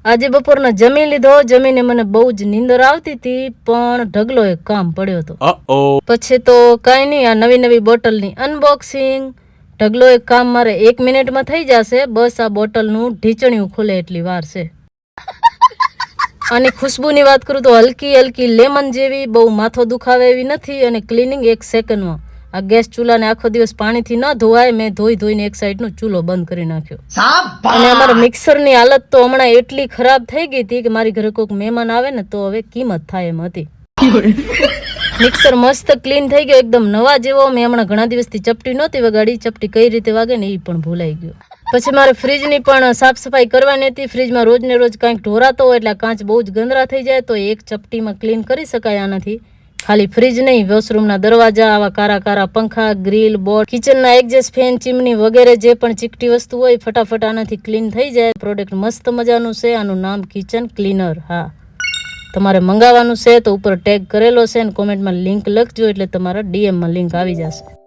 આજે બપોરના જમી લીધો. જમીને મને બહુ જ નીંદર આવતી હતી, પણ ઢગલો એક કામ પડ્યો હતો. પછી તો કઈ નહીં, આ નવી નવી બોટલની અનબોક્સિંગ. ઢગલો એક કામ મારે 1 મિનિટમાં થઈ જશે. બસ આ બોટલનું ઢીચણિયું ખુલે એટલી વાર છે. આની ખુશ્બુની વાત કરું તો હલકી હલકી લેમન જેવી, બહુ માથો દુખાવે એવી નથી, અને ક્લિનિંગ 1 સેકન્ડમાં. આ ગેસ ચૂલાને આખો દિવસ પાણીથી ન ધોવાય. મેં ધોઈને એક સાઈડનો ચૂલો બંધ કરી નાખ્યો. અને અમારા મિક્સરની હાલત તો હમણાં એટલી ખરાબ થઈ ગઈ હતી કે મારી ઘરે કોઈક મહેમાન આવે ને તો હવે કિંમત થાય એમ હતી. મિક્સર મસ્ત ક્લીન થઈ ગયો, એકદમ નવા જેવો. મેં હમણાં ઘણા દિવસથી ચપટી નહોતી વગાડી. ચપટી કઈ રીતે વાગે ને એ પણ ભૂલાઈ ગયો. પછી મારે ફ્રીજની પણ સાફ સફાઈ કરવાની હતી. ફ્રીજમાં રોજ ને રોજ કંઈક ઢોરાતો હોય એટલે કાચ બહુ જ ગંદરા થઈ જાય, તો એક ચપટીમાં ક્લીન કરી શકાય આનાથી. ખાલી ફ્રીજ નહીં, વોશરૂમના દરવાજા, આવા કારા કારા પંખા, grill, board, કિચનના exact fan, chimney વગેરે જે પણ ચીકટી વસ્તુ હોય ફટાફટ આનાથી ક્લીન થઈ જાય. પ્રોડક્ટ મસ્ત મજાનું છે. આનું નામ કિચન ક્લીનર. હા, તમારે મંગાવવાનું છે તો ઉપર ટેગ કરેલો છે, અને કોમેન્ટમાં લિંક લખજો એટલે તમારા ડીએમમાં લિંક આવી જશે.